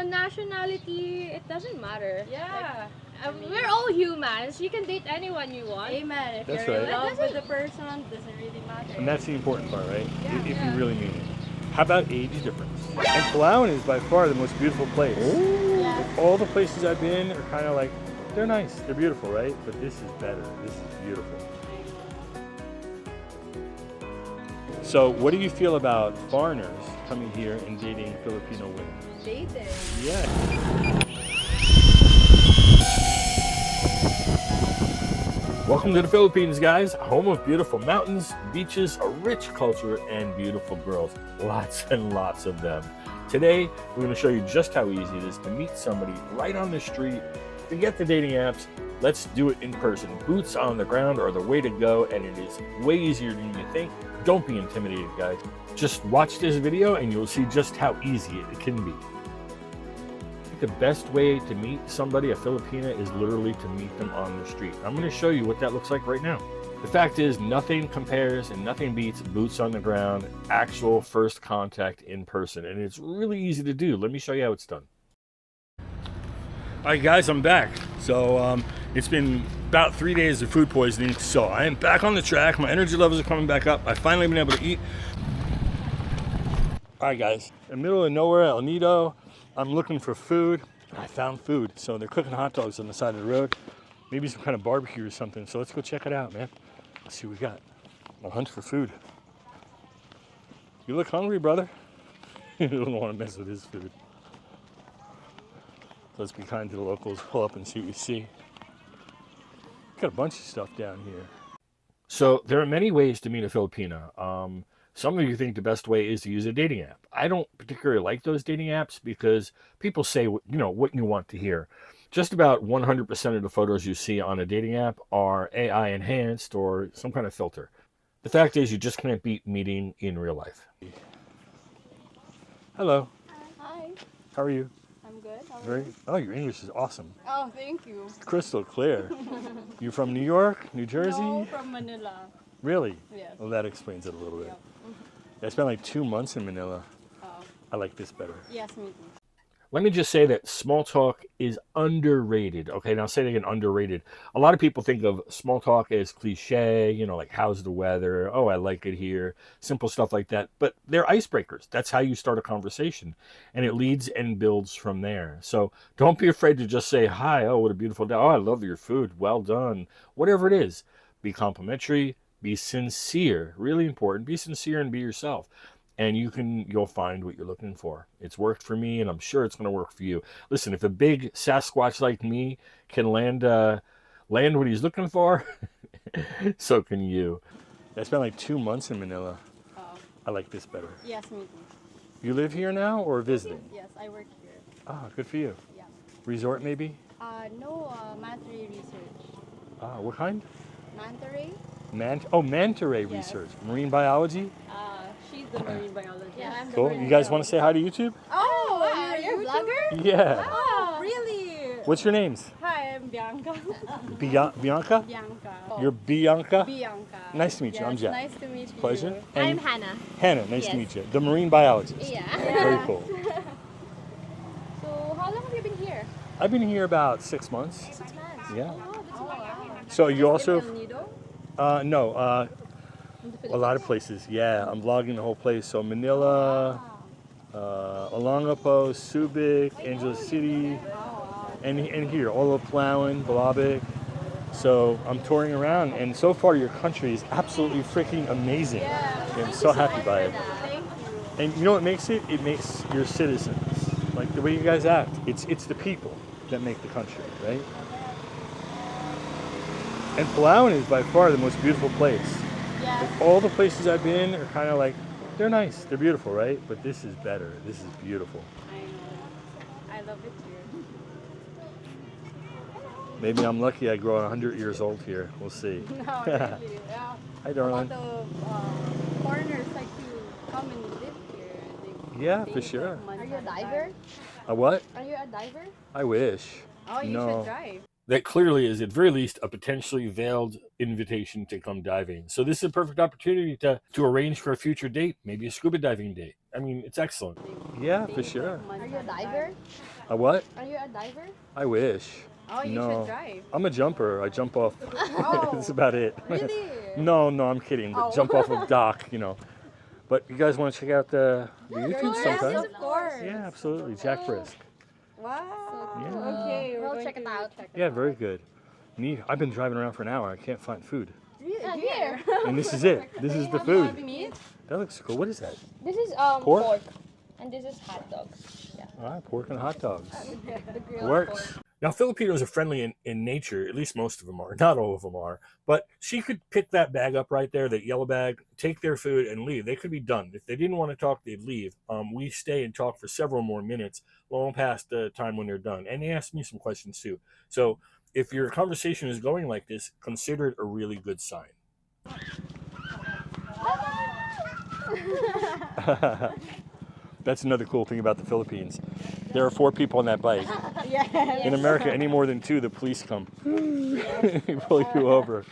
nationality, it doesn't matter. Yeah. We're all humans. You can date anyone you want. Amen. If That's you're in right. love with the person, doesn't really matter. And that's the important part, right? Yeah. If you really mean it. How about age difference? And Palawan is by far the most beautiful place. Yeah. All the places I've been are kind of like, they're nice, they're beautiful, right? But this is better. This is beautiful. So what do you feel about foreigners coming here and dating Filipino women? Dating. Yeah. Welcome to the Philippines, guys. Home of beautiful mountains, beaches, a rich culture, and beautiful girls. Lots and lots of them. Today, we're going to show you just how easy it is to meet somebody right on the street. Forget the dating apps. Let's do it in person. Boots on the ground are the way to go, and it is way easier than you think. Don't be intimidated, guys. Just watch this video, and you'll see just how easy it can be. The best way to meet somebody, a Filipina, is literally to meet them on the street. I'm going to show you what that looks like right now. The fact is, nothing compares and nothing beats boots on the ground, actual first contact in person. And it's really easy to do. Let me show you how it's done. All right, guys, I'm back. So it's been about 3 days of food poisoning. So I am back on the track. My energy levels are coming back up. I've finally been able to eat. All right, guys, in the middle of nowhere, El Nido. I'm looking for food. I found food. So they're cooking hot dogs on the side of the road. Maybe some kind of barbecue or something. So let's go check it out, man. Let's see what we got. I'll hunt for food. You look hungry, brother. You don't want to mess with his food. Let's be kind to the locals. Pull up and see what we see. Got a bunch of stuff down here. So there are many ways to meet a Filipina. Some of you think the best way is to use a dating app. I don't particularly like those dating apps because people say, what you want to hear. Just about 100% of the photos you see on a dating app are AI enhanced or some kind of filter. The fact is, you just can't beat meeting in real life. Hello. Hi. How are you? I'm good. How are you? Oh, your English is awesome. Oh, thank you. Crystal clear. You from New York, New Jersey? No, from Manila. Really? Yes. Well, that explains it a little bit. Yep. I spent like 2 months in Manila. Oh. I like this better. Yes, me too. Let me just say that small talk is underrated. Okay, now say it again, underrated. A lot of people think of small talk as cliche, like how's the weather? Oh, I like it here. Simple stuff like that. But they're icebreakers. That's how you start a conversation. And it leads and builds from there. So don't be afraid to just say, hi, oh, what a beautiful day. Oh, I love your food. Well done. Whatever it is. Be complimentary. Be sincere. Really important. Be sincere and be yourself. And you'll find what you're looking for. It's worked for me, and I'm sure it's going to work for you. Listen, if a big Sasquatch like me can land what he's looking for, so can you. I spent like 2 months in Manila. Oh. I like this better. Yes, me too. You live here now or visiting? Yes, I work here. Ah, good for you. Yeah. Resort maybe? No, manta ray research. Ah, what kind? Manta ray? Manta ray Yes. research. Marine biology? She's the marine biologist. Yeah, I'm the Cool. marine You guys want to say hi to YouTube? Oh, wow, you're a vlogger? Yeah. Oh, really? What's your names? Hi, I'm Bianca. Bianca? Bianca. You're Bianca? Bianca. Nice to meet you. Yes, I'm Jack. Nice to meet you. Pleasure. I'm And Hannah. Hannah, nice Yes. to meet you. The marine biologist. Yeah. Very cool. So, how long have you been here? I've been here about 6 months. 6 months. Yeah. Oh, that's a while. So you also, In Nido? no, In the a lot of places. Yeah, I'm vlogging the whole place. So Manila, Olongapo, Subic, Angeles City, and here, all of Palawan, Balawic. So I'm touring around, and so far your country is absolutely freaking amazing. I'm so happy by it. Thank you. And you know what makes it? It makes your citizens. Like the way you guys act. It's the people that make the country, right? And Palawan is by far the most beautiful place. Yes. All the places I've been are kind of like, they're nice, they're beautiful, right? But this is better. This is beautiful. I know. I love it here. Maybe I'm lucky I grow 100 years old here. We'll see. No, really. Yeah. Hi, A darling. lot of foreigners like to come and live here. Yeah, They for take sure. months Are you a at a diver? time. A what? Are you a diver? I wish. Oh, you No. should drive. that clearly is at very least a potentially veiled invitation to come diving. So this is a perfect opportunity to arrange for a future date, maybe a scuba diving date. I mean, it's excellent. Yeah, for sure. Are you a diver? A what? Are you a diver? I wish. Oh, you No. should drive. I'm a jumper. I jump off. Oh, That's about it. really? No, I'm kidding. But Oh. jump off of dock, you know. But you guys want to check out the YouTube Yes, sometime? of course. Yeah, absolutely. Jack Brisk. Wow. Yeah. Okay, We'll going check it to out. check it Yeah, out. very good. Neat. I've been driving around for an hour. I can't find food. Really? Here. And this is it. This is the food. Meat? That looks cool. What is that? This is Pork? pork. And this is hot dogs. Yeah. All right, pork and hot dogs. The grilled Works. pork. Now, Filipinos are friendly in nature. At least most of them are. Not all of them are. But she could pick that bag up right there, that yellow bag, take their food, and leave. They could be done. If they didn't want to talk, they'd leave. We stay and talk for several more minutes, long past the time when they're done. And they ask me some questions, too. So if your conversation is going like this, consider it a really good sign. That's another cool thing about the Philippines. There are 4 people on that bike. Yeah. In America, any more than 2, the police come. They pull you over.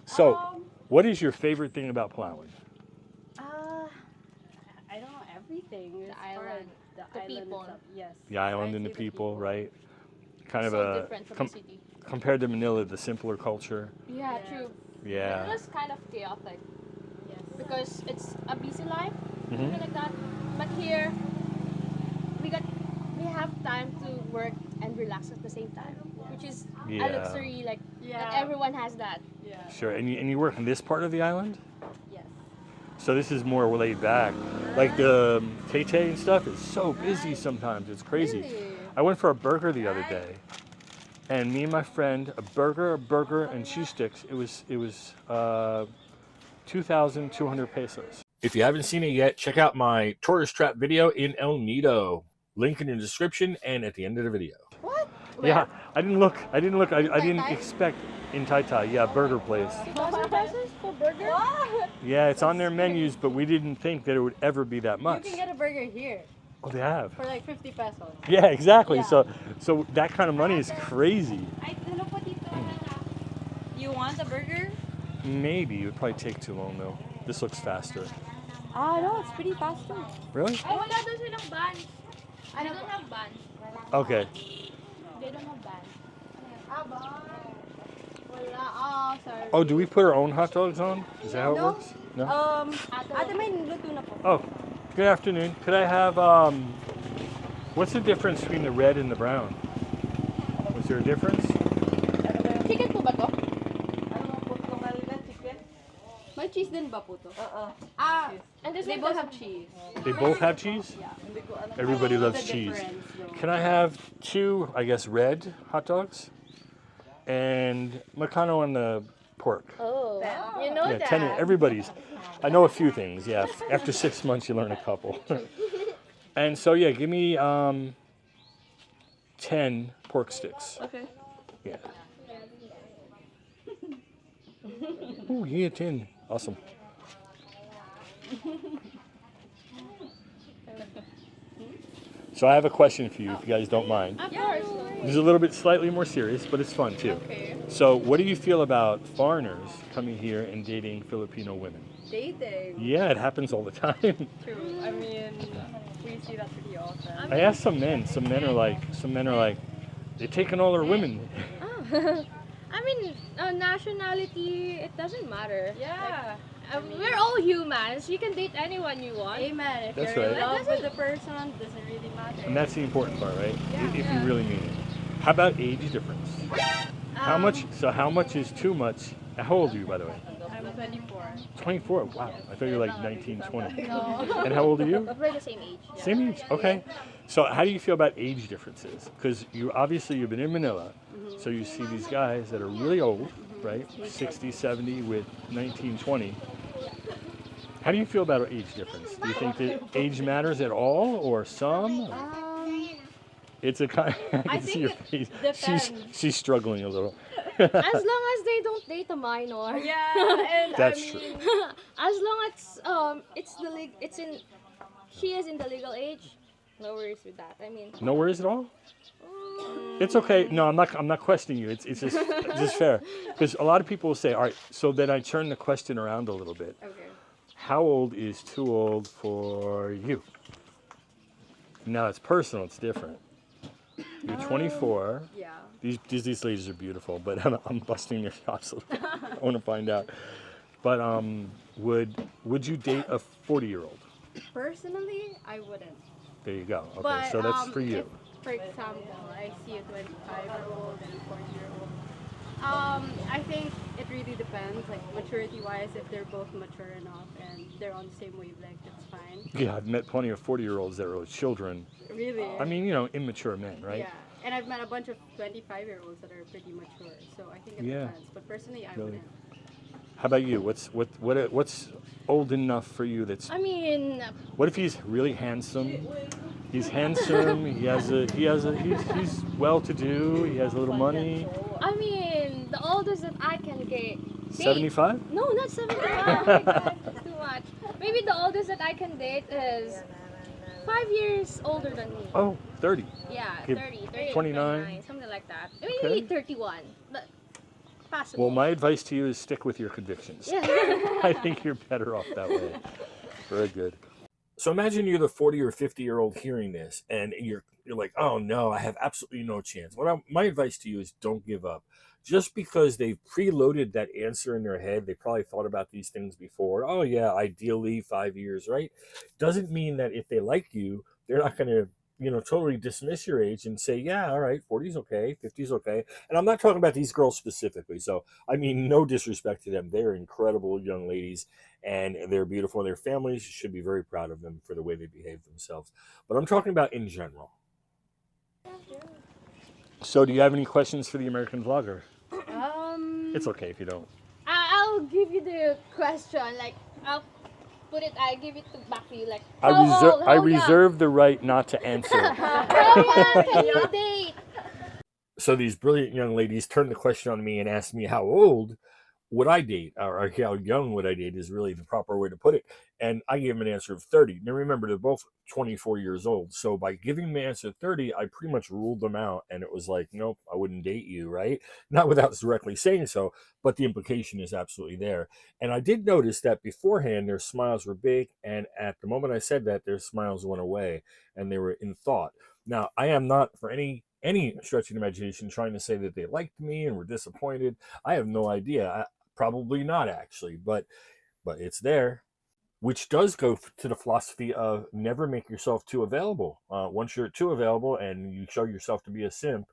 So, what is your favorite thing about Palawan? I don't know everything. It's island. The The island people. itself. Yes. The island and I the see people, right? Kind of So a different from the city. compared to Manila, the simpler culture. Yeah, true. It Yeah. was kind of chaotic Yes. because it's a busy life, Mhm. something like that. But here, we have time to work and relax at the same time, which is Yeah. a luxury. Like Yeah. not everyone has that. Yeah. Sure. And you work in this part of the island? Yes. So this is more laid back. Like the Tay and stuff is so busy sometimes. It's crazy. Really? I went for a burger the other day, and me and my friend, a burger, and cheese sticks. It was 2,200 pesos. If you haven't seen it yet, check out my tourist trap video in El Nido. Link in the description and at the end of the video. What? Yeah, I didn't look. I didn't Tai? expect in Tai. Yeah, burger place. 2,000 pesos for burger? What? Yeah, it's on their menus, but we didn't think that it would ever be that You much. can get a burger here Oh, they have. for like 50 pesos. Yeah, exactly. Yeah. So that kind of money is crazy. You want a burger? Maybe it would probably take too long though. This looks faster. No, it's pretty fast too. Really? Ay, wala doon silang buns. They don't have buns. Okay. They don't have buns. Wala. Sorry. Oh, do we put our own hot dogs on? Is that how it No. works? No. Ate, may luto na po. Oh, good afternoon. Could I have what's the difference between the red and the brown? Was there a difference? Chicken po ba to? May cheese din ba po to? And this They one both have doesn't- cheese. They both have cheese? Everybody loves cheese. Can I have 2, I guess, red hot dogs? And Macano on the pork. Oh, you know Yeah, that. 10. Everybody's. I know a few things. Yeah, after 6 months, you learn a couple. And so yeah, give me 10 pork sticks. Okay. Yeah. Oh yeah, 10. Awesome. So I have a question for you, if you guys don't mind. Of course. This is a little bit slightly more serious, but it's fun too. Okay. So, what do you feel about foreigners coming here and dating Filipino women? Dating. Yeah, it happens all the time. True. I mean, we see that pretty often. I asked some men. Some men are like, they're taking all our women. Oh. I mean, nationality, it doesn't matter. Yeah. We're all humans. You can date anyone you want. Amen. If That's you're in right. love with the person, doesn't really matter. And that's the important part, right? If you Yeah. really mean it. How about age difference? How much? So how much is too much? How old are you, by the way? I'm 24. 24. Wow. I thought you were like 19, 20. No. And how old are you? We're the same age. Same age. Okay. So how do you feel about age differences? Because you've been in Manila, so you see these guys that are really old, right? 60, 70 with 19, 20. How do you feel about age difference? Do you think that age matters at all, or some? It's a kind. I can see your face. depends. She's struggling a little. As long as they don't date a minor. Yeah, and That's I mean, true. As long as she is in the legal age, no worries with that. I mean, No worries at all. It's okay. No, I'm not questioning you. It's just fair. Because a lot of people will say, all right, so then I turn the question around a little bit. Okay. How old is too old for you? Now it's personal, it's different. You're 24. Yeah. These ladies are beautiful, but I'm busting their chops a little bit. I want to find out. But would you date a 40-year-old? Personally, I wouldn't. There you go. Okay, But so that's for you. If, for example, I see a 25-year-old and a 40-year-old. I think it really depends, like maturity-wise. If they're both mature enough and they're on the same wavelength, it's fine. Yeah, I've met plenty of 40-year-olds that were children. Really? I mean, immature men, right? Yeah, and I've met a bunch of 25-year-olds that are pretty mature. So I think it Yeah. depends. But personally, I Really? wouldn't. How about you? What's old enough for you? That's I mean, what if he's really handsome? He's handsome. He's well-to-do. He has a little money. the oldest that I can date. 75? No, not 75. Oh my God, that's too much. Maybe the oldest that I can date is 5 years older than me. Oh, 30. Yeah, Give 30, 29. something like that. Maybe Okay. 31, but possible. Well, my advice to you is stick with your convictions. Yeah. I think you're better off that way. Very good. So imagine you're the 40 or 50-year-old hearing this, and you're like, oh no, I have absolutely no chance. My advice to you is don't give up. Just because they've preloaded that answer in their head, they probably thought about these things before. Oh yeah, ideally 5 years, right? Doesn't mean that if they like you, they're not going to, totally dismiss your age and say, yeah, all right, 40 is okay, 50 is okay. And I'm not talking about these girls specifically. So, I mean, no disrespect to them. They're incredible young ladies and they're beautiful. And their families should be very proud of them for the way they behave themselves. But I'm talking about in general. So, do you have any questions for the American vlogger? It's okay if you don't. I'll give you the question. Like, I'll give it back to you. Like, I how young? reserve the right not to answer. How young can you date? So these brilliant young ladies turned the question on me and asked me how old would I date, or how young would I date is really the proper way to put it. And I gave them an answer of 30. Now remember, they're both 24 years old. So by giving them the answer 30, I pretty much ruled them out. And it was like, nope, I wouldn't date you, right? Not without directly saying so, but the implication is absolutely there. And I did notice that beforehand, their smiles were big. And at the moment I said that, their smiles went away and they were in thought. Now, I am not for any stretch of the imagination trying to say that they liked me and were disappointed. I have no idea. Probably not actually, but it's there, which does go to the philosophy of never make yourself too available. Once you're too available and you show yourself to be a simp,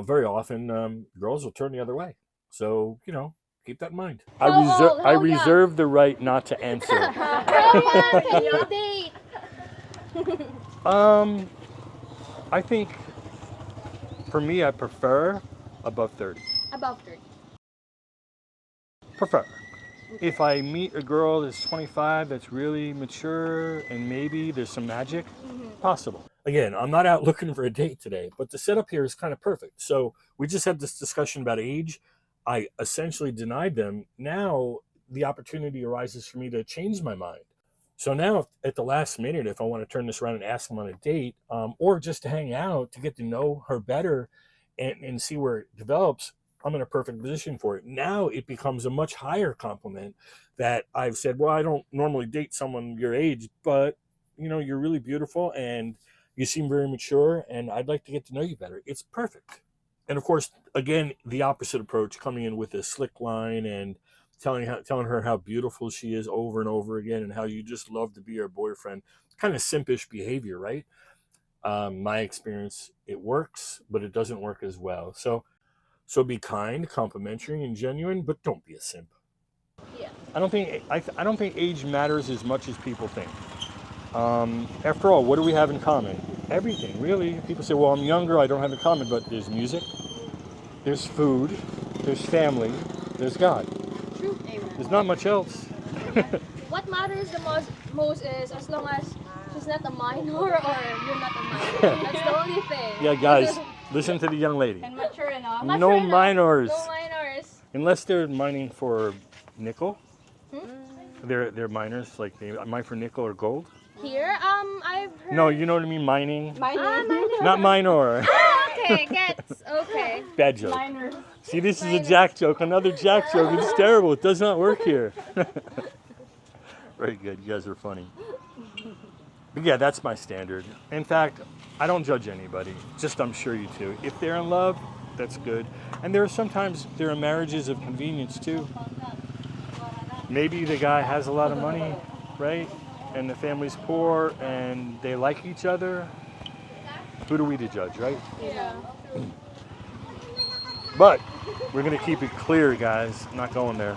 very often girls will turn the other way. So, keep that in mind. I reserve the right not to answer. How young can you date? I think for me, I prefer above 30. Above 30. Prefer. If I meet a girl that's 25 that's really mature and maybe there's some magic, possible. Again, I'm not out looking for a date today, but the setup here is kind of perfect. So we just had this discussion about age. I essentially denied them. Now the opportunity arises for me to change my mind. So now at the last minute, if I want to turn this around and ask them on a date, or just to hang out, to get to know her better and see where it develops, I'm in a perfect position for it. Now it becomes a much higher compliment that I've said, well, I don't normally date someone your age, but you're really beautiful and you seem very mature and I'd like to get to know you better. It's perfect. And of course, again, the opposite approach, coming in with a slick line and telling her how beautiful she is over and over again and how you just love to be her boyfriend. Kind of simpish behavior, right? My experience, it works, but it doesn't work as well. So be kind, complimentary, and genuine, but don't be a simp. Yeah. I don't think age matters as much as people think. After all, what do we have in common? Everything, really. People say, well, I'm younger, I don't have in common, but there's music, there's food, there's family, there's God. True. Amen. There's not much else. What matters the most is as long as she's not a minor or you're not a minor. That's the only thing. Yeah, guys, listen to the young lady. And mature enough. No minors. No minors. Unless they're mining for nickel. They're miners, like they mine for nickel or gold. Here, I've heard. No, you know what I mean, mining. Minor. Minor. Not minor. Ah, okay. Okay, gets okay. Bad joke. Minor. See, this is a Jack joke. Another Jack joke. It's terrible. It does not work here. Very good. You guys are funny. But yeah, that's my standard. In fact, I don't judge anybody. Just I'm sure you do. If they're in love, that's good. And there are marriages of convenience too. Maybe the guy has a lot of money, right? And the family's poor and they like each other. Who are we to judge, right? Yeah. But we're gonna keep it clear, guys. I'm not going there.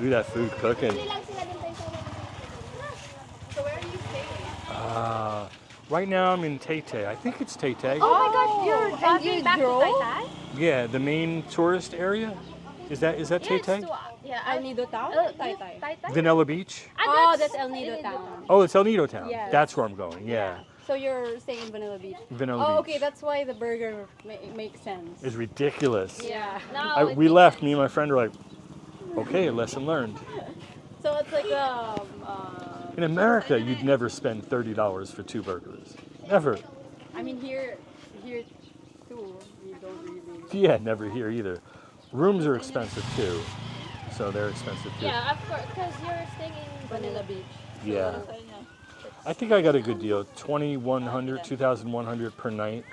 Look at that food cooking. So where are you staying? Right now I'm in Taytay. I think it's Taytay. Oh my gosh, you're driving back drove? to Taytay? Yeah, the main tourist area. Is that Taytay? Yeah, El Nido town? Taytay. Vanilla Beach. Oh, that's El Nido town. Oh, it's El Nido town. Yes. That's where I'm going. Yeah, So you're staying in Vanilla Beach? Vanilla Oh, Beach. okay, that's why the burger makes sense. It's ridiculous. Yeah. No, We left. Me and my friend were like, okay, lesson learned. So it's like In America, you'd never spend $30 for 2 burgers. Never. I mean here too. We don't really. Yeah, never here either. Rooms are expensive too, so they're expensive too. yeah, of course, because you're staying in Vanilla Beach. Yeah. I think I got a good deal, 2,100 per night,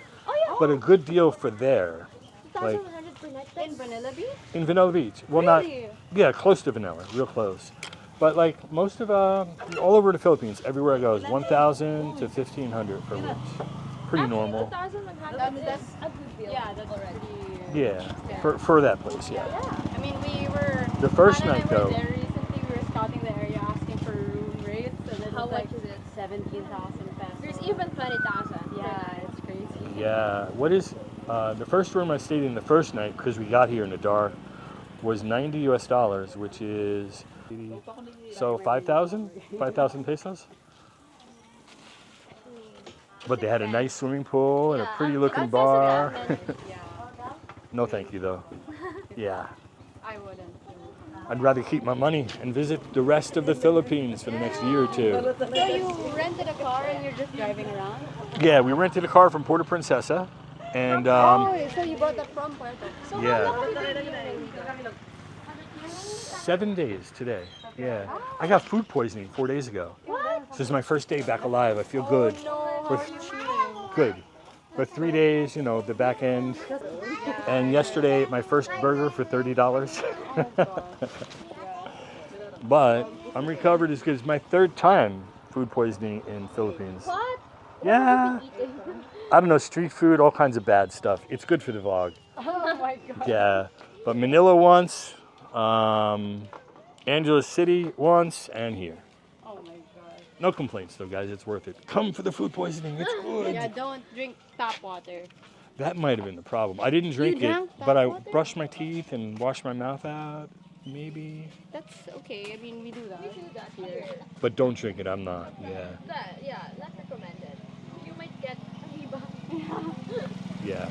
but a good deal for there, like 2,100 per night. In Vanilla Beach? in Vanilla Beach. Well, Really? yeah, close to Vanilla, real close. But like most of all over the Philippines, everywhere I go is 1,000 to 1,500 for rooms. Pretty normal. 2,100 That's is a good deal. Yeah, that's already. pretty. Yeah, for that place, yeah. I mean, we were. The first Hannah and night, I were though. there recently. We were scouting the area, asking for room rates, and it How was much like is it? 17,000 pesos. There's even 20,000. Yeah, it's crazy. Yeah. What is the first room I stayed in the first night because we got here in the dark was $90 US, which is so 5,000 pesos. But they had a nice swimming pool and a pretty looking bar. Yeah, No, thank you though. Yeah. I wouldn't. I'd rather keep my money and visit the rest of the Philippines for the next year or two. So you rented a car and you're just driving around? Yeah, we rented a car from Puerto Princesa, and So you bought that from Puerto? So Yeah. how long have you been here? 7 days today. Yeah, I got food poisoning 4 days ago. What? This is my first day back alive. I feel good. No, With- Good. But 3 days, the back end. And yesterday, my first burger for $30. But I'm recovered as good as my 3rd time food poisoning in Philippines. What? Yeah. I don't know, street food, all kinds of bad stuff. It's good for the vlog. Oh my god. Yeah. But Manila once, Angeles City once, and here. Oh my god. No complaints though, guys. It's worth it. Come for the food poisoning. It's good. Yeah, don't drink tap water. That might have been the problem. I didn't drink it, drank but tap I water? brushed my teeth and washed my mouth out. Maybe. That's okay. I mean, we do that. We do that here. But don't drink it. I'm not. Yeah. Yeah, not recommended. You might get amoeba. Yeah.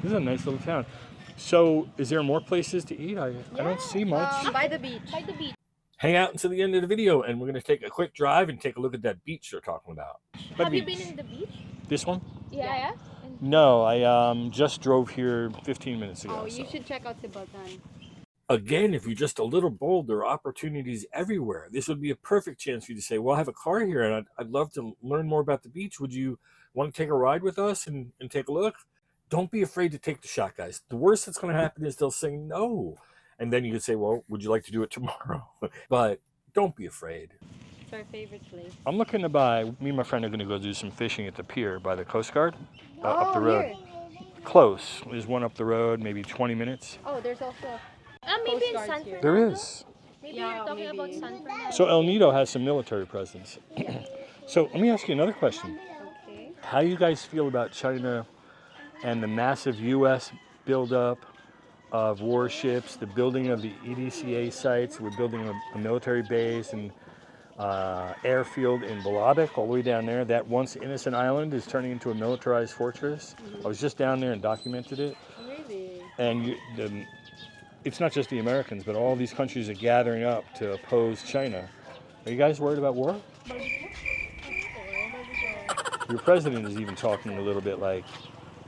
This is a nice little town. So, is there more places to eat? I don't see much. By the beach. By the beach. Hang out until the end of the video, and we're going to take a quick drive and take a look at that beach they're talking about. Have you been in the beach? This one? Yeah. No, I just drove here 15 minutes ago. Oh, you so. should check out Sibaltan. Again, if you're just a little bold, there are opportunities everywhere. This would be a perfect chance for you to say, well, I have a car here, and I'd love to learn more about the beach. Would you want to take a ride with us and take a look? Don't be afraid to take the shot, guys. The worst that's going to happen is they'll say no. And then you could say, well, would you like to do it tomorrow? But don't be afraid. It's our favorite place. I'm looking to buy, me and my friend are going to go do some fishing at the pier by the Coast Guard up the road. Here. Close. There's one up the road, maybe 20 minutes. Oh, there's also. Maybe in Coast San Guards here. Fernando. There is. Maybe Yeah, you're talking about maybe. San Fernando. So El Nido has some military presence. So let me ask you another question. Okay. How do you guys feel about China and the massive U.S. buildup of warships, the building of the EDCA sites? We're building a military base and airfield in Balabac, all the way down there. That once innocent island is turning into a militarized fortress. I was just down there and documented it. Really? And it's not just the Americans, but all these countries are gathering up to oppose China. Are you guys worried about war? Your president is even talking a little bit like,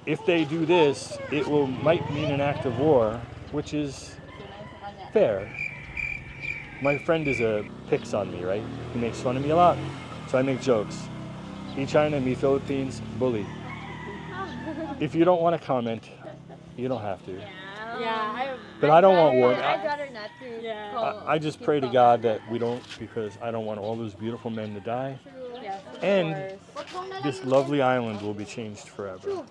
if they do this, it might mean an act of war, which is fair. My friend picks on me, right? He makes fun of me a lot, so I make jokes. He China, me Philippines, bully. If you don't want to comment, you don't have to. Yeah, But I don't want war. I'd rather not to. Yeah. call- I just keep pray to calling. God that we don't, because I don't want all those beautiful men to die. yes, of And course. this lovely island will be changed forever. True.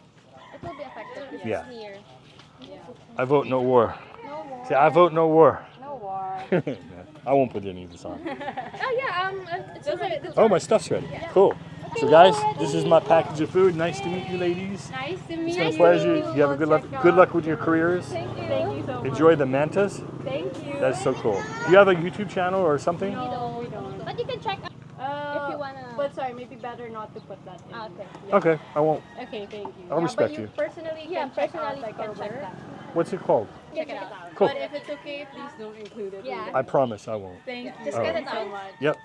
It will be affected because Yeah. it's near. Yeah. I vote no war. No war. See, I vote no war. No war. I won't put any of this on. Oh yeah. It's Those are- already that's cooked. Oh, my stuff's ready. Cool. So guys, this is my package of food. Nice to meet you, ladies. Nice to meet It's you. been a pleasure. You have a good luck. Good luck with your careers. Thank you. Thank you so much. Enjoy the mantas. Thank you. That's so cool. Do you have a YouTube channel or something? No, we don't. But you can check out if you wanna. But sorry, maybe better not to put that in. Okay. Yeah. Okay, I won't. Okay, thank you. I'll respect but you. Personally, Yeah, can check personally out, like, can our check work. that. What's it called? Check it out. Cool. But if it's okay, please don't include it. Yeah. I promise I won't. Thank you. Just get Thank it you so out. much. Yep.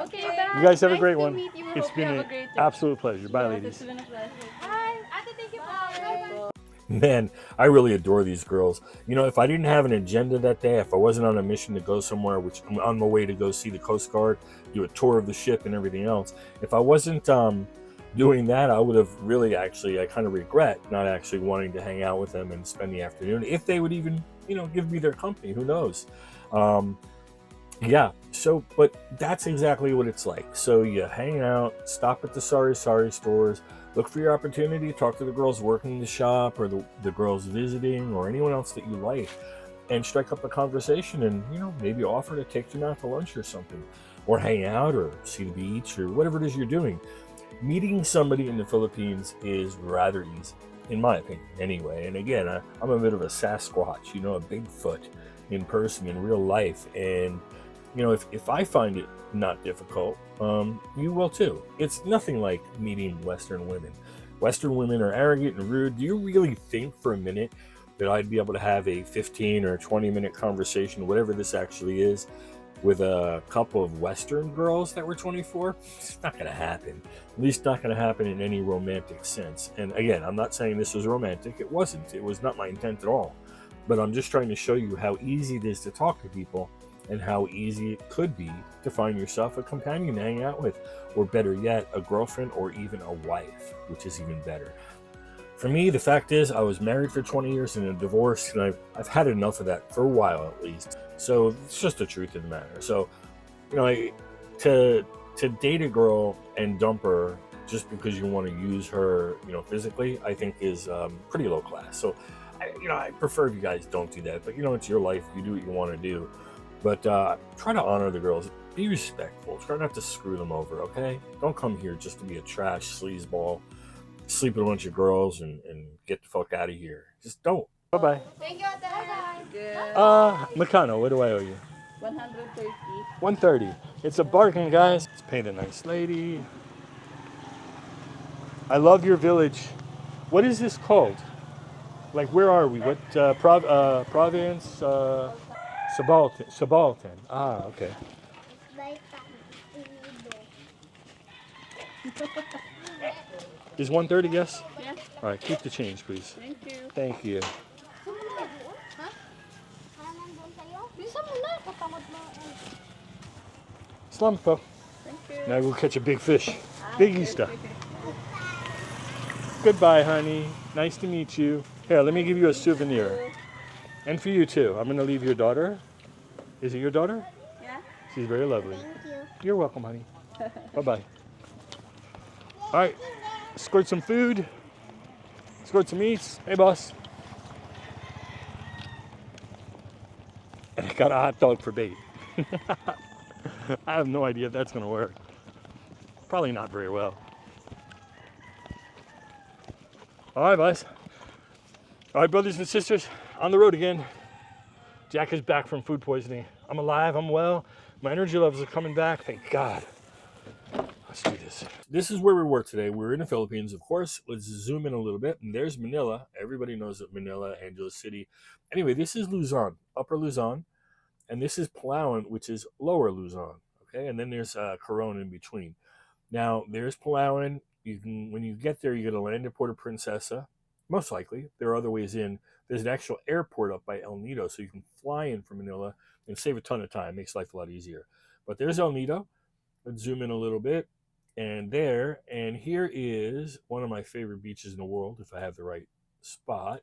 Okay, You guys have a nice great to one. meet you. It's Hope you been have an a great day. absolute pleasure. Bye, Yes, ladies. It's been a pleasure. Hi. Ate, thank you. Bye. Man, I really adore these girls. You know, if I didn't have an agenda that day, if I wasn't on a mission to go somewhere, which I'm on my way to go see the Coast Guard, do a tour of the ship and everything else, if I wasn't doing that, I would have really I kind of regret not actually wanting to hang out with them and spend the afternoon, if they would even, give me their company. Who knows? Yeah, so, but that's exactly what it's like. So you hang out, stop at the Sorry stores, look for your opportunity, talk to the girls working the shop or the girls visiting or anyone else that you like, and strike up a conversation and, maybe offer to take them out to lunch or something, or hang out or see the beach or whatever it is you're doing. Meeting somebody in the Philippines is rather easy, in my opinion, anyway. And again, I'm a bit of a Sasquatch, a Bigfoot in person, in real life. And, if I find it not difficult, you will too. It's nothing like meeting Western women. Western women are arrogant and rude. Do you really think for a minute that I'd be able to have a 15 or 20-minute conversation, whatever this actually is, with a couple of Western girls that were 24? It's not going to happen. At least not going to happen in any romantic sense. And again, I'm not saying this was romantic. It wasn't. It was not my intent at all. But I'm just trying to show you how easy it is to talk to people and how easy it could be to find yourself a companion to hang out with, or better yet, a girlfriend or even a wife, which is even better. For me, the fact is I was married for 20 years and divorced, and I've had enough of that for a while at least. So it's just the truth of the matter. So, to date a girl and dump her just because you want to use her, physically, I think is pretty low class. So, I prefer if you guys don't do that. But it's your life. You do what you want to do. But try to honor the girls. Be respectful. Try not to screw them over, okay? Don't come here just to be a trash sleazeball, sleep with a bunch of girls, and get the fuck out of here. Just don't. Bye-bye. Thank you. Bye. Good. Makano, what do I owe you? 130. 130. It's a bargain, guys. Let's paint a nice lady. I love your village. What is this called? Like, where are we? What province? Sibaltan. Ah, okay. Is 130, yes? Yeah. All right, keep the change, please. Thank you. Thank you. Bisa mo na. Katamad mo. Salamat po. Thank you. Now we'll catch a big fish. Big Easter. Goodbye, honey. Nice to meet you. Here, let me give you a souvenir. And for you, too. I'm going to leave your daughter. Is it your daughter? Yeah. She's very lovely. Thank you. You're welcome, honey. Bye-bye. All right. Squirt some food. Squirt some meats. Hey, boss. And I got a hot dog for bait. I have no idea if that's going to work. Probably not very well. All right, boys. All right, brothers and sisters, on the road again. Jack is back from food poisoning. I'm alive, I'm well. My energy levels are coming back, thank God. Let's do this. This is where we were today. We're in the Philippines, of course. Let's zoom in a little bit. And there's Manila. Everybody knows that Manila, Angeles City. Anyway, this is Luzon, Upper Luzon. And this is Palawan, which is Lower Luzon. Okay, and then there's Coron in between. Now, there's Palawan. You can, when you get there, you're going to land at Puerto Princesa. Most likely, there are other ways in. There's an actual airport up by El Nido, so you can fly in from Manila and save a ton of time. Makes life a lot easier. But there's El Nido. Let's zoom in a little bit. And here is one of my favorite beaches in the world, if I have the right spot.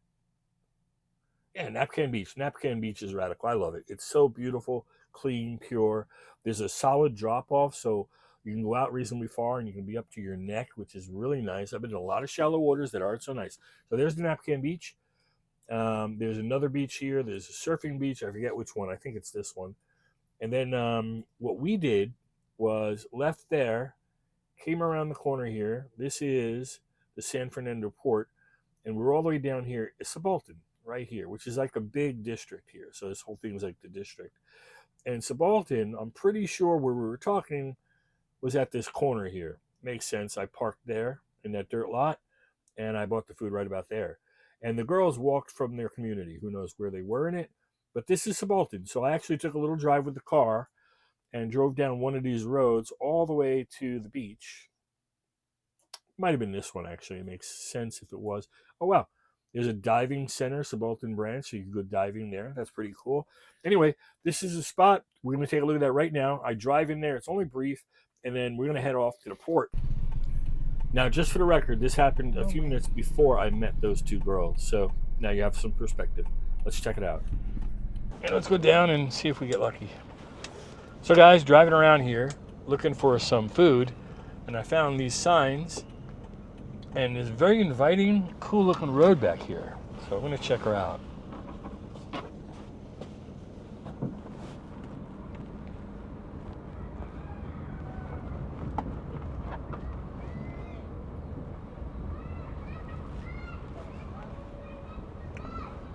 Yeah, Napcan Beach. Napcan Beach is radical. I love it. It's so beautiful, clean, pure. There's a solid drop off, so you can go out reasonably far and you can be up to your neck, which is really nice. I've been in a lot of shallow waters that aren't so nice. So there's the Napcan Beach. There's another beach here. There's a surfing beach. I forget which one. I think it's this one. And then what we did was left there, came around the corner here. This is the San Fernando port. And we're all the way down here. It's Sibaltan right here, which is like a big district here. So this whole thing is like the district. And Sibaltan, I'm pretty sure where we were talking was at this corner here. Makes sense. I parked there in that dirt lot and I bought the food right about there. And the girls walked from their community. Who knows where they were in it. But this is Sibaltan. So I actually took a little drive with the car and drove down one of these roads all the way to the beach. Might have been this one, actually. It makes sense if it was. Oh, wow. There's a diving center, Sibaltan branch, so you can go diving there. That's pretty cool. Anyway, this is a spot. We're going to take a look at that right now. I drive in there. It's only brief. And then we're going to head off to the port. Now, just for the record, this happened a few minutes before I met those two girls. So now you have some perspective. Let's check it out. And let's go down and see if we get lucky. So, guys, driving around here, looking for some food. And I found these signs. And this very inviting, cool-looking road back here. So I'm going to check her out.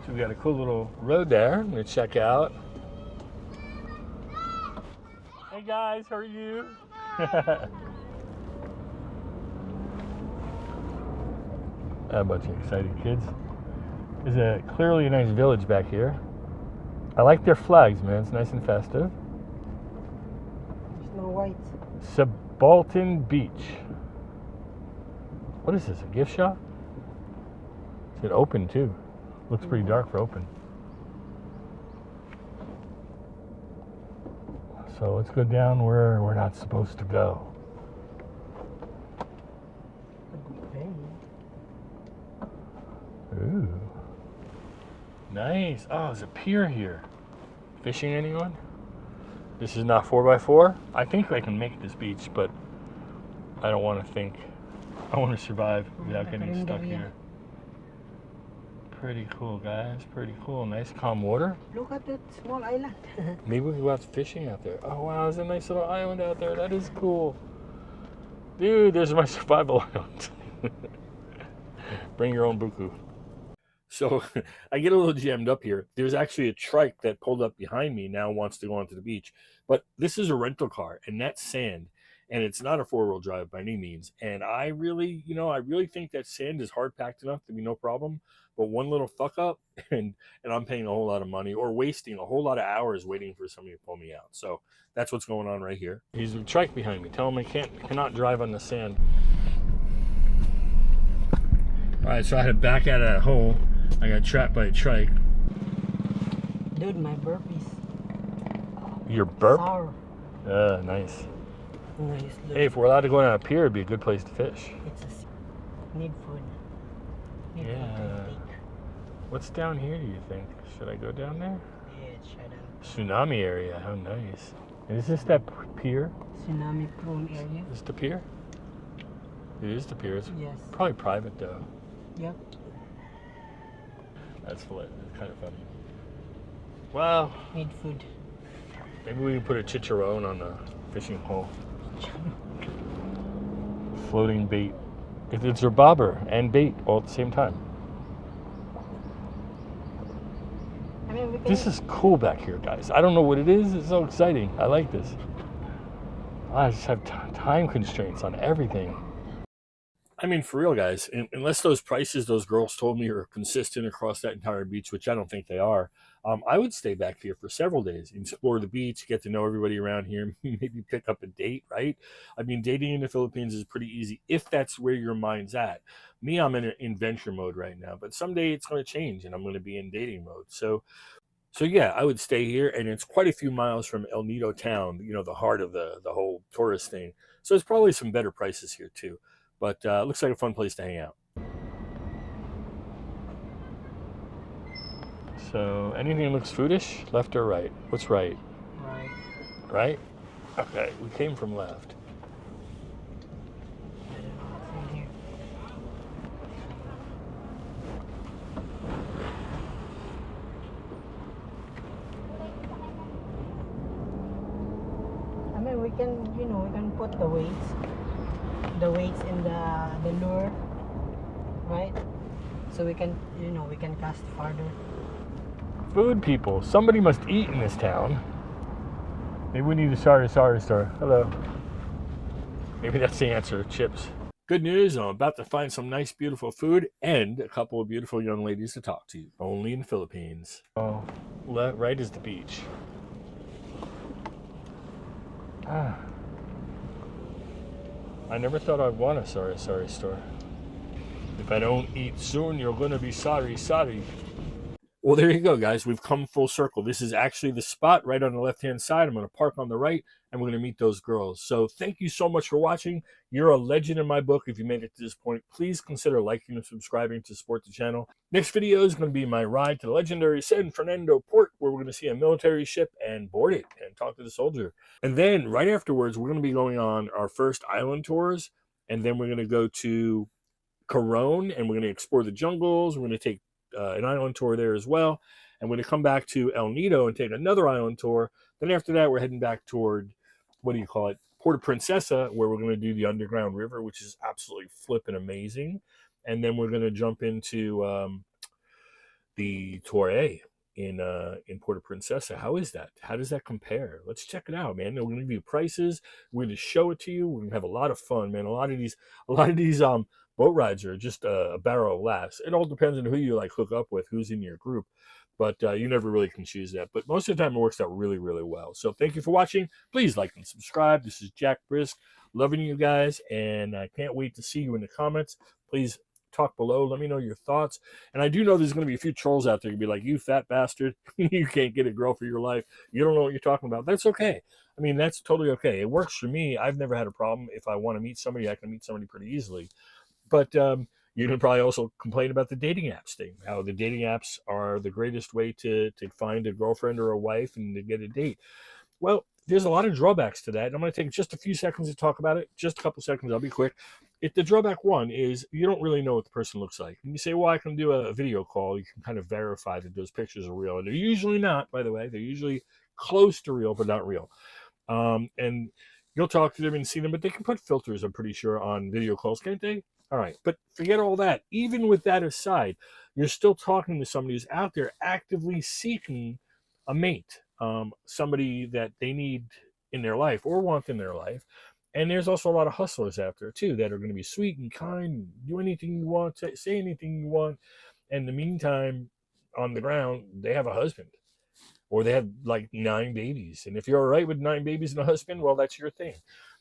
So we got a cool little road there. I'm going to check out. Hey guys, how are you? A bunch of excited kids. There's clearly a nice village back here. I like their flags, man. It's nice and festive. Snow White. Sibaltan Beach. What is this, a gift shop? Is it open too? Looks pretty dark for open. So let's go down where we're not supposed to go. Ooh. Nice. Oh, there's a pier here. Fishing, anyone? This is not 4x4. I think I can make this beach, but I don't want to think. I want to survive without getting stuck here. Pretty cool, guys. Pretty cool. Nice calm water. Look at that small island. Maybe we can go out fishing out there. Oh, wow. There's a nice little island out there. That is cool. Dude, there's my survival island. Bring your own buku. So I get a little jammed up here. There's actually a trike that pulled up behind me now wants to go onto the beach. But this is a rental car, and that's sand. And it's not a four-wheel drive by any means. And I really think that sand is hard-packed enough to be no problem. But one little fuck up, and I'm paying a whole lot of money or wasting a whole lot of hours waiting for somebody to pull me out. So that's what's going on right here. He's a trike behind me. Tell him I cannot drive on the sand. All right, so I had to back out of that hole. I got trapped by a trike. Dude, my burpees. Your burp? Sour. Nice. Nice. Look. Hey, if we're allowed to go on a pier, it'd be a good place to fish. It's need food. Need food Yeah. to take. What's down here, do you think? Should I go down there? Yeah, shut up. Tsunami area. How nice. Is this that pier? Tsunami prone area. Is this the pier? It is the pier. It's Yes. probably private, though. Yep. That's kind of funny. Wow. Need food. Maybe we can put a chicharron on the fishing hole. Floating bait. It's a bobber and bait all at the same time. I mean, we can. This is cool back here, guys. I don't know what it is. It's so exciting. I like this. I just have time constraints on everything. I mean, for real, guys, unless those prices those girls told me are consistent across that entire beach, which I don't think they are, I would stay back here for several days, explore the beach, get to know everybody around here, maybe pick up a date, right? I mean, dating in the Philippines is pretty easy if that's where your mind's at. Me, I'm in venture mode right now, but someday it's going to change and I'm going to be in dating mode. So yeah, I would stay here, and it's quite a few miles from El Nido town, the heart of the whole tourist thing. So there's probably some better prices here too. But looks like a fun place to hang out. So anything that looks foodish, left or right? What's right? Right. Right? Okay, we came from left. I don't know what's in here. I mean, we can put the weights in the lure, right? So we can cast farther. Food people. Somebody must eat in this town. Maybe we need a sorry store. Hello. Maybe that's the answer. Chips. Good news. I'm about to find some nice, beautiful food and a couple of beautiful young ladies to talk to. Only in the Philippines. Oh, right is the beach. Ah. I never thought I'd want a sorry store. If I don't eat soon, you're gonna be sorry. Well, there you go, guys. We've come full circle. This is actually the spot right on the left-hand side. I'm going to park on the right, and we're going to meet those girls. So thank you so much for watching. You're a legend in my book if you made it to this point. Please consider liking and subscribing to support the channel. Next video is going to be my ride to the legendary San Fernando port, where we're going to see a military ship and board it and talk to the soldier. And then right afterwards, we're going to be going on our first island tours, and then we're going to go to Coron, and we're going to explore the jungles. We're going to take an island tour there as well. And we're going to come back to El Nido and take another island tour. Then after that, we're heading back toward, Puerto Princesa, where we're going to do the underground river, which is absolutely flipping amazing. And then we're going to jump into the Torre in Puerto Princesa. How is that? How does that compare? Let's check it out, man. We're going to give you prices. We're going to show it to you. We're going to have a lot of fun, man. A lot of these boat rides are just a barrel of laughs. It all depends on who you hook up with, who's in your group. But you never really can choose that. But most of the time, it works out really, really well. So thank you for watching. Please like and subscribe. This is Jack Brisk, loving you guys, and I can't wait to see you in the comments. Please talk below. Let me know your thoughts. And I do know there's going to be a few trolls out there who'll be like, you fat bastard. You can't get a girl for your life. You don't know what you're talking about. That's okay. I mean, that's totally okay. It works for me. I've never had a problem. If I want to meet somebody, I can meet somebody pretty easily. But you can probably also complain about the dating apps thing, how the dating apps are the greatest way to find a girlfriend or a wife and to get a date. Well, there's a lot of drawbacks to that. And I'm going to take just a few seconds to talk about it. Just a couple seconds. I'll be quick. The drawback one is you don't really know what the person looks like. And you say, well, I can do a video call. You can kind of verify that those pictures are real. And they're usually not, by the way. They're usually close to real, but not real. And you'll talk to them and see them, but they can put filters, I'm pretty sure, on video calls, can't they? All right, but forget all that. Even with that aside, you're still talking to somebody who's out there actively seeking a mate, somebody that they need in their life or want in their life. And there's also a lot of hustlers out there, too, that are going to be sweet and kind, do anything you want, say anything you want. And in the meantime, on the ground, they have a husband. Or they have 9 babies. And if you're all right with 9 babies and a husband, well, that's your thing.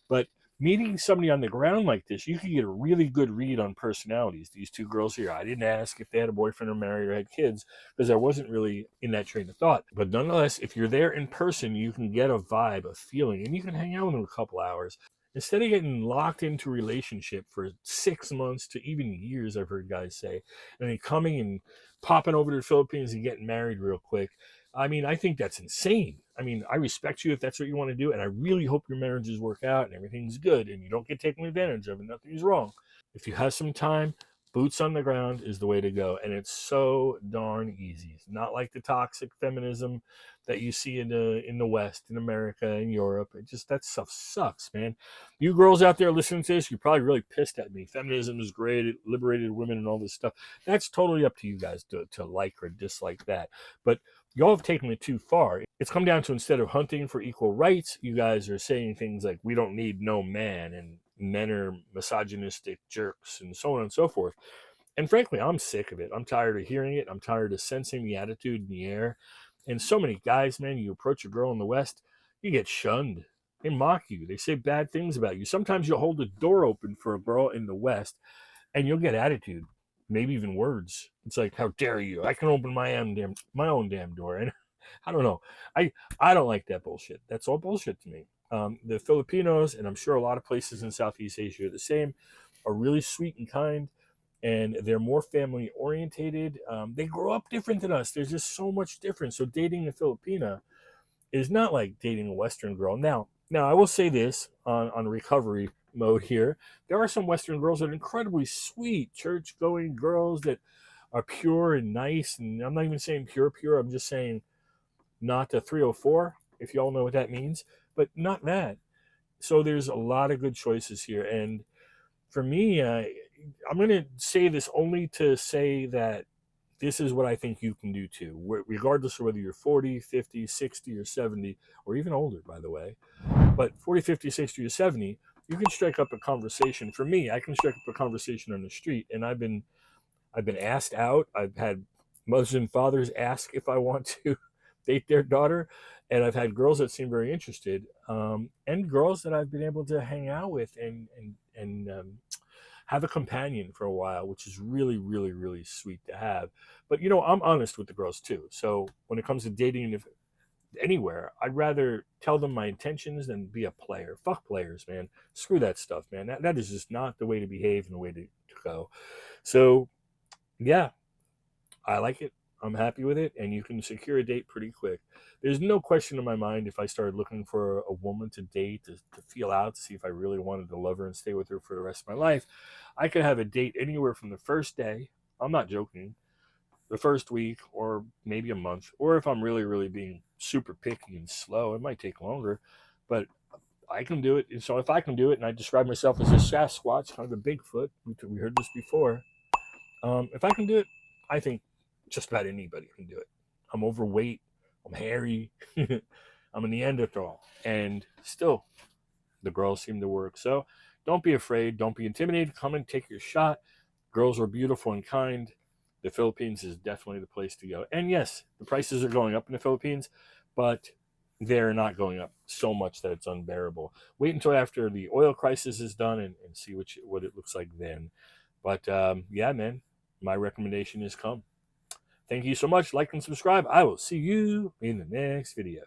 But meeting somebody on the ground like this, you can get a really good read on personalities. These two girls here, I didn't ask if they had a boyfriend or married or had kids because I wasn't really in that train of thought. But nonetheless, if you're there in person, you can get a vibe, a feeling, and you can hang out with them a couple hours. Instead of getting locked into a relationship for 6 months to even years, I've heard guys say, and then coming and popping over to the Philippines and getting married real quick. I mean, I think that's insane. I mean, I respect you if that's what you want to do, and I really hope your marriages work out and everything's good and you don't get taken advantage of and nothing's wrong. If you have some time, boots on the ground is the way to go, and it's so darn easy. It's not like the toxic feminism that you see in the West, in America, in Europe. That stuff sucks, man. You girls out there listening to this, you're probably really pissed at me. Feminism is great, it liberated women and all this stuff. That's totally up to you guys to like or dislike that. But y'all have taken it too far. It's come down to, instead of hunting for equal rights, you guys are saying things like, we don't need no man, and men are misogynistic jerks, and so on and so forth. And frankly, I'm sick of it. I'm tired of hearing it. I'm tired of sensing the attitude in the air. And so many guys, man, you approach a girl in the West, you get shunned. They mock you. They say bad things about you. Sometimes you'll hold the door open for a girl in the West and you'll get attitude, maybe even words. It's like, how dare you? I can open my own damn door. And I don't know. I don't like that bullshit. That's all bullshit to me. The Filipinos, and I'm sure a lot of places in Southeast Asia are the same, are really sweet and kind, and they're more family orientated. They grow up different than us. There's just so much difference. So dating a Filipina is not like dating a Western girl. Now I will say this on recovery mode here. There are some Western girls that are incredibly sweet, church-going girls that are pure and nice. And I'm not even saying pure. I'm just saying not a 304, if you all know what that means, but not that. So there's a lot of good choices here. And for me, I'm going to say this only to say that this is what I think you can do too, regardless of whether you're 40, 50, 60, or 70, or even older, by the way. But 40, 50, 60, or 70, you can strike up a conversation. For me, I can strike up a conversation on the street, and I've been asked out. I've had mothers and fathers ask if I want to date their daughter, and I've had girls that seem very interested, and girls that I've been able to hang out with and have a companion for a while, which is really, really, really sweet to have. But you know, I'm honest with the girls too. So when it comes to dating anywhere, I'd rather tell them my intentions than be a player. Fuck players, man. Screw that stuff, man. That is just not the way to behave and the way to go. So yeah, I like it. I'm happy with it, and you can secure a date pretty quick. There's no question in my mind if I started looking for a woman to date, to feel out, to see if I really wanted to love her and stay with her for the rest of my life, I could have a date anywhere from the first day, I'm not joking, the first week, or maybe a month. Or if I'm really, really being super picky and slow, it might take longer, but I can do it. And so if I can do it, and I describe myself as a Sasquatch, kind of a Bigfoot, we heard this before, if I can do it, I think just about anybody can do it. I'm overweight. I'm hairy. I'm a Neanderthal. And still, the girls seem to work. So don't be afraid. Don't be intimidated. Come and take your shot. Girls are beautiful and kind. The Philippines is definitely the place to go. And yes, the prices are going up in the Philippines, but they're not going up so much that it's unbearable. Wait until after the oil crisis is done and see what it looks like then. But yeah, man, my recommendation is come. Thank you so much. Like and subscribe. I will see you in the next video.